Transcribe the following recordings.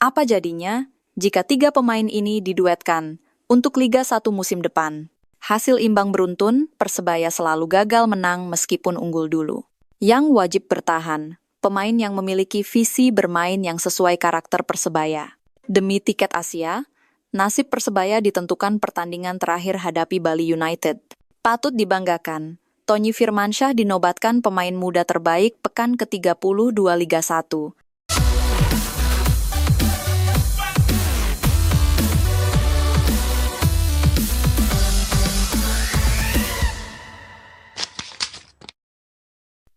Apa jadinya jika tiga pemain ini diduetkan untuk Liga 1 musim depan? Hasil imbang beruntun, Persebaya selalu gagal menang meskipun unggul dulu. Yang wajib bertahan, pemain yang memiliki visi bermain yang sesuai karakter Persebaya. Demi tiket Asia, nasib Persebaya ditentukan pertandingan terakhir hadapi Bali United. Patut dibanggakan, Tonyi Firmansyah dinobatkan pemain muda terbaik pekan ke-32 Liga 1.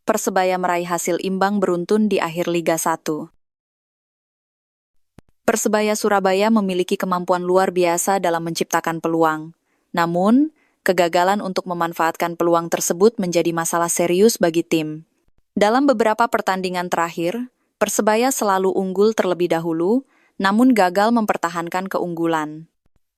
Persebaya meraih hasil imbang beruntun di akhir Liga 1. Persebaya Surabaya memiliki kemampuan luar biasa dalam menciptakan peluang. Namun, kegagalan untuk memanfaatkan peluang tersebut menjadi masalah serius bagi tim. Dalam beberapa pertandingan terakhir, Persebaya selalu unggul terlebih dahulu, namun gagal mempertahankan keunggulan.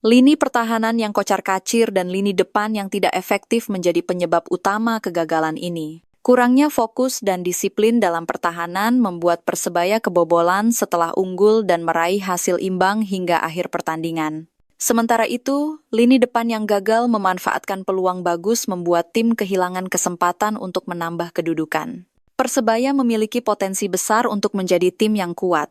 Lini pertahanan yang kocar-kacir dan lini depan yang tidak efektif menjadi penyebab utama kegagalan ini. Kurangnya fokus dan disiplin dalam pertahanan membuat Persebaya kebobolan setelah unggul dan meraih hasil imbang hingga akhir pertandingan. Sementara itu, lini depan yang gagal memanfaatkan peluang bagus membuat tim kehilangan kesempatan untuk menambah kedudukan. Persebaya memiliki potensi besar untuk menjadi tim yang kuat.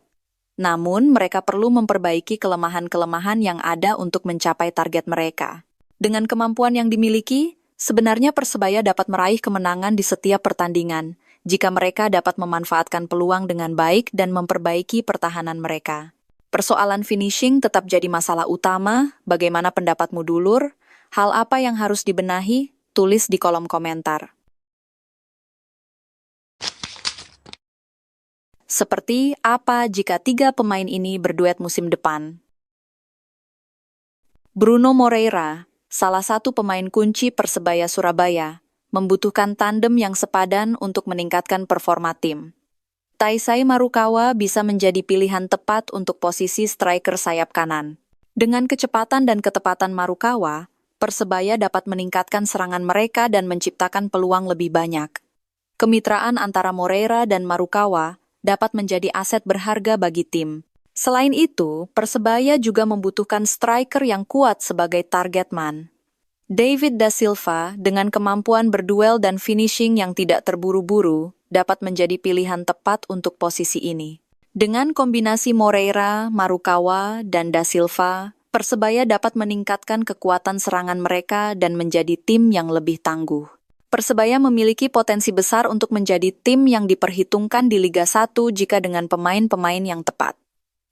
Namun, mereka perlu memperbaiki kelemahan-kelemahan yang ada untuk mencapai target mereka. Dengan kemampuan yang dimiliki, sebenarnya Persebaya dapat meraih kemenangan di setiap pertandingan jika mereka dapat memanfaatkan peluang dengan baik dan memperbaiki pertahanan mereka. Persoalan finishing tetap jadi masalah utama. Bagaimana pendapatmu, dulur? Hal apa yang harus dibenahi? Tulis di kolom komentar. Seperti apa jika tiga pemain ini berduet musim depan? Bruno Moreira, salah satu pemain kunci Persebaya Surabaya, membutuhkan tandem yang sepadan untuk meningkatkan performa tim. Taisai Marukawa bisa menjadi pilihan tepat untuk posisi striker sayap kanan. Dengan kecepatan dan ketepatan Marukawa, Persebaya dapat meningkatkan serangan mereka dan menciptakan peluang lebih banyak. Kemitraan antara Moreira dan Marukawa dapat menjadi aset berharga bagi tim. Selain itu, Persebaya juga membutuhkan striker yang kuat sebagai target man. David Da Silva, dengan kemampuan berduel dan finishing yang tidak terburu-buru, dapat menjadi pilihan tepat untuk posisi ini. Dengan kombinasi Moreira, Marukawa, dan Da Silva, Persebaya dapat meningkatkan kekuatan serangan mereka dan menjadi tim yang lebih tangguh. Persebaya memiliki potensi besar untuk menjadi tim yang diperhitungkan di Liga 1 jika dengan pemain-pemain yang tepat.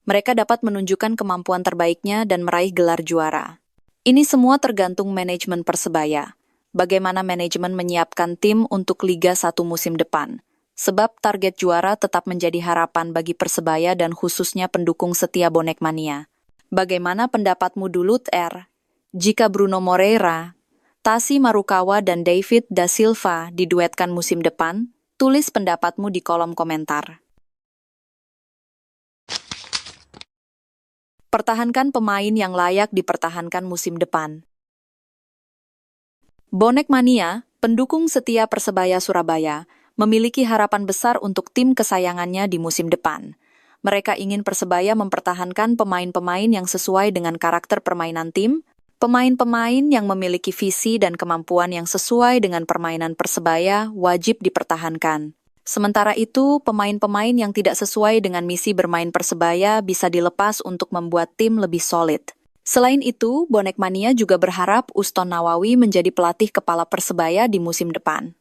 Mereka dapat menunjukkan kemampuan terbaiknya dan meraih gelar juara. Ini semua tergantung manajemen Persebaya. Bagaimana manajemen menyiapkan tim untuk Liga 1 musim depan. Sebab target juara tetap menjadi harapan bagi Persebaya dan khususnya pendukung setia Bonek Mania. Bagaimana pendapatmu, Dulut R? Jika Bruno Moreira, Tasi Marukawa dan David Da Silva diduetkan musim depan, tulis pendapatmu di kolom komentar. Pertahankan pemain yang layak dipertahankan musim depan. Bonek Mania, pendukung setia Persebaya Surabaya, memiliki harapan besar untuk tim kesayangannya di musim depan. Mereka ingin Persebaya mempertahankan pemain-pemain yang sesuai dengan karakter permainan tim, pemain-pemain yang memiliki visi dan kemampuan yang sesuai dengan permainan Persebaya wajib dipertahankan. Sementara itu, pemain-pemain yang tidak sesuai dengan misi bermain Persebaya bisa dilepas untuk membuat tim lebih solid. Selain itu, Bonek Mania juga berharap Uston Nawawi menjadi pelatih kepala Persebaya di musim depan.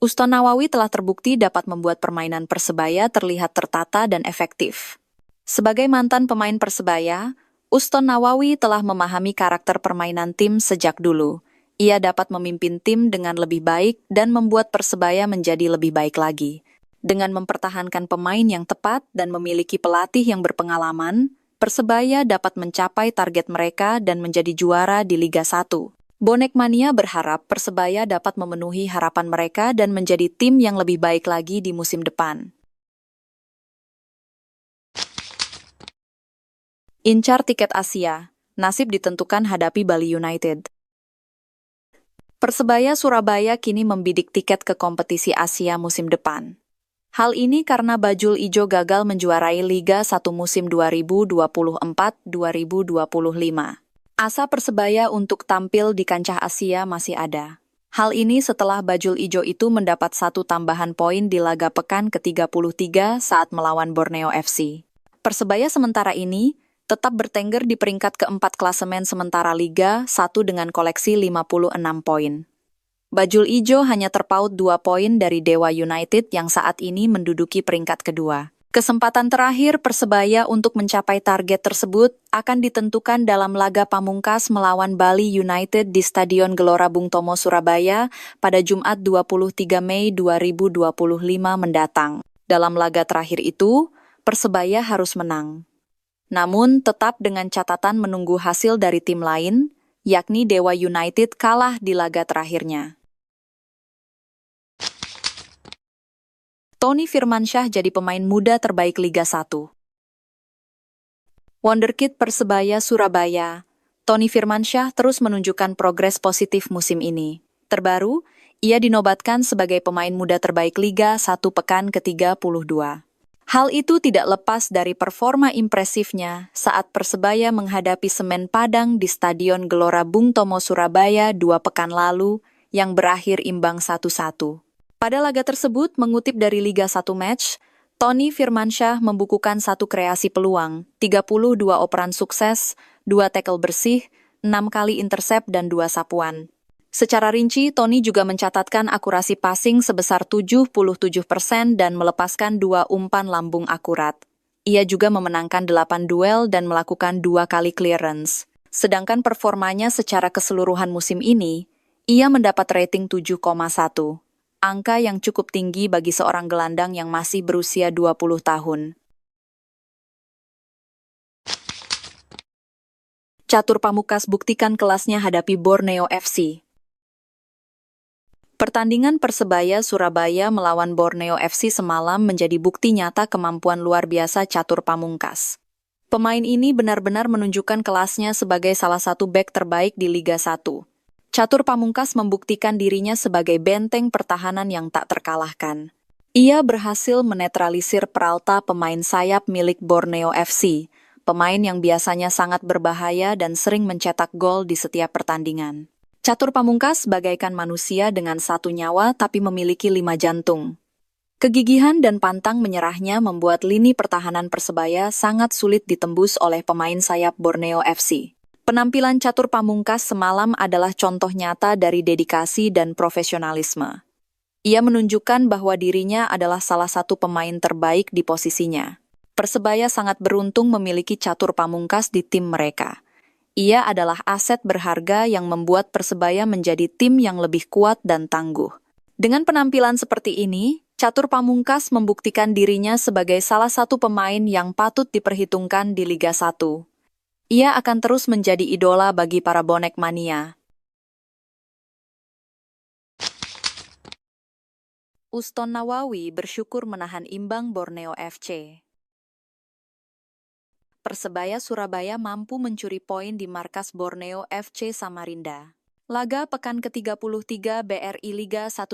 Uston Nawawi telah terbukti dapat membuat permainan Persebaya terlihat tertata dan efektif. Sebagai mantan pemain Persebaya, Uston Nawawi telah memahami karakter permainan tim sejak dulu. Ia dapat memimpin tim dengan lebih baik dan membuat Persebaya menjadi lebih baik lagi. Dengan mempertahankan pemain yang tepat dan memiliki pelatih yang berpengalaman, Persebaya dapat mencapai target mereka dan menjadi juara di Liga 1. Bonek Mania berharap Persebaya dapat memenuhi harapan mereka dan menjadi tim yang lebih baik lagi di musim depan. Incar tiket Asia, nasib ditentukan hadapi Bali United. Persebaya Surabaya kini membidik tiket ke kompetisi Asia musim depan. Hal ini karena Bajul Ijo gagal menjuarai Liga 1 musim 2024-2025. Asa Persebaya untuk tampil di kancah Asia masih ada. Hal ini setelah Bajul Ijo itu mendapat 1 tambahan poin di laga pekan ke-33 saat melawan Borneo FC. Persebaya sementara ini tetap bertengger di peringkat keempat klasemen sementara Liga 1 dengan koleksi 56 poin. Bajul Ijo hanya terpaut 2 poin dari Dewa United yang saat ini menduduki peringkat kedua. Kesempatan terakhir Persebaya untuk mencapai target tersebut akan ditentukan dalam laga pamungkas melawan Bali United di Stadion Gelora Bung Tomo, Surabaya pada Jumat 23 Mei 2025 mendatang. Dalam laga terakhir itu, Persebaya harus menang. Namun tetap dengan catatan menunggu hasil dari tim lain, yakni Dewa United kalah di laga terakhirnya. Tony Firmansyah jadi pemain muda terbaik Liga 1. Wonderkid Persebaya Surabaya, Tony Firmansyah terus menunjukkan progres positif musim ini. Terbaru, ia dinobatkan sebagai pemain muda terbaik Liga 1 pekan ke-32. Hal itu tidak lepas dari performa impresifnya saat Persebaya menghadapi Semen Padang di Stadion Gelora Bung Tomo Surabaya 2 pekan lalu yang berakhir imbang 1-1. Pada laga tersebut, mengutip dari Liga 1 Match, Tony Firmansyah membukukan 1 kreasi peluang, 32 operan sukses, 2 tackle bersih, 6 kali intercept dan 2 sapuan. Secara rinci, Tony juga mencatatkan akurasi passing sebesar 77% dan melepaskan 2 umpan lambung akurat. Ia juga memenangkan 8 duel dan melakukan 2 kali clearance. Sedangkan performanya secara keseluruhan musim ini, ia mendapat rating 7,1. Angka yang cukup tinggi bagi seorang gelandang yang masih berusia 20 tahun. Catur Pamungkas buktikan kelasnya hadapi Borneo FC. Pertandingan Persebaya Surabaya melawan Borneo FC semalam menjadi bukti nyata kemampuan luar biasa Catur Pamungkas. Pemain ini benar-benar menunjukkan kelasnya sebagai salah satu bek terbaik di Liga 1. Catur Pamungkas membuktikan dirinya sebagai benteng pertahanan yang tak terkalahkan. Ia berhasil menetralisir Peralta pemain sayap milik Borneo FC, pemain yang biasanya sangat berbahaya dan sering mencetak gol di setiap pertandingan. Catur Pamungkas bagaikan manusia dengan 1 nyawa tapi memiliki 5 jantung. Kegigihan dan pantang menyerahnya membuat lini pertahanan Persebaya sangat sulit ditembus oleh pemain sayap Borneo FC. Penampilan Catur Pamungkas semalam adalah contoh nyata dari dedikasi dan profesionalisme. Ia menunjukkan bahwa dirinya adalah salah satu pemain terbaik di posisinya. Persebaya sangat beruntung memiliki Catur Pamungkas di tim mereka. Ia adalah aset berharga yang membuat Persebaya menjadi tim yang lebih kuat dan tangguh. Dengan penampilan seperti ini, Catur Pamungkas membuktikan dirinya sebagai salah satu pemain yang patut diperhitungkan di Liga 1. Ia akan terus menjadi idola bagi para bonek mania. Uston Nawawi bersyukur menahan imbang Borneo FC. Persebaya Surabaya mampu mencuri poin di markas Borneo FC Samarinda. Laga pekan ke-33 BRI Liga 1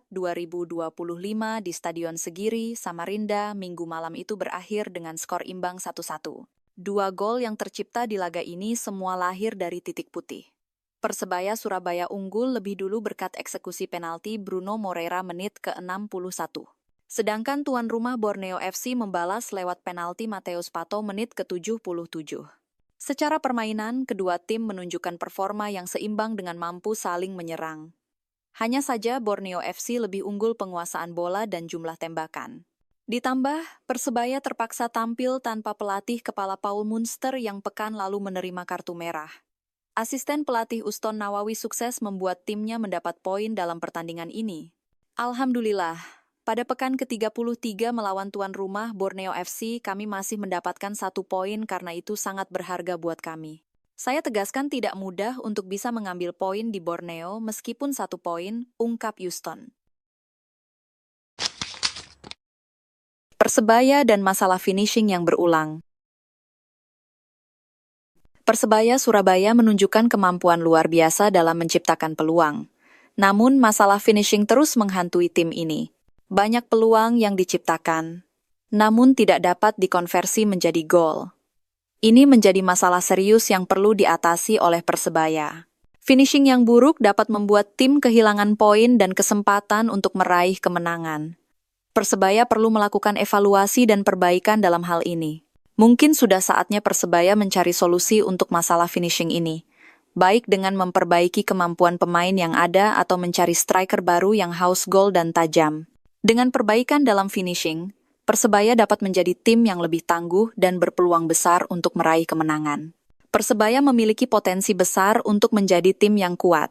2024-2025 di Stadion Segiri, Samarinda, Minggu malam itu berakhir dengan skor imbang 1-1. 2 gol yang tercipta di laga ini semua lahir dari titik putih. Persebaya Surabaya unggul lebih dulu berkat eksekusi penalti Bruno Moreira menit ke-61. Sedangkan tuan rumah Borneo FC membalas lewat penalti Mateus Pato menit ke-77. Secara permainan, kedua tim menunjukkan performa yang seimbang dengan mampu saling menyerang. Hanya saja Borneo FC lebih unggul penguasaan bola dan jumlah tembakan. Ditambah, Persebaya terpaksa tampil tanpa pelatih kepala Paul Munster yang pekan lalu menerima kartu merah. Asisten pelatih Uston Nawawi sukses membuat timnya mendapat poin dalam pertandingan ini. Alhamdulillah, pada pekan ke-33 melawan tuan rumah Borneo FC, kami masih mendapatkan 1 poin karena itu sangat berharga buat kami. Saya tegaskan tidak mudah untuk bisa mengambil poin di Borneo meskipun 1 poin, ungkap Uston. Persebaya dan masalah finishing yang berulang. Persebaya Surabaya menunjukkan kemampuan luar biasa dalam menciptakan peluang. Namun masalah finishing terus menghantui tim ini. Banyak peluang yang diciptakan, namun tidak dapat dikonversi menjadi gol. Ini menjadi masalah serius yang perlu diatasi oleh Persebaya. Finishing yang buruk dapat membuat tim kehilangan poin dan kesempatan untuk meraih kemenangan. Persebaya perlu melakukan evaluasi dan perbaikan dalam hal ini. Mungkin sudah saatnya Persebaya mencari solusi untuk masalah finishing ini, baik dengan memperbaiki kemampuan pemain yang ada atau mencari striker baru yang haus gol dan tajam. Dengan perbaikan dalam finishing, Persebaya dapat menjadi tim yang lebih tangguh dan berpeluang besar untuk meraih kemenangan. Persebaya memiliki potensi besar untuk menjadi tim yang kuat.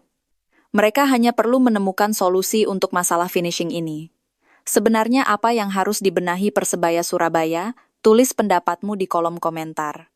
Mereka hanya perlu menemukan solusi untuk masalah finishing ini. Sebenarnya apa yang harus dibenahi Persebaya Surabaya? Tulis pendapatmu di kolom komentar.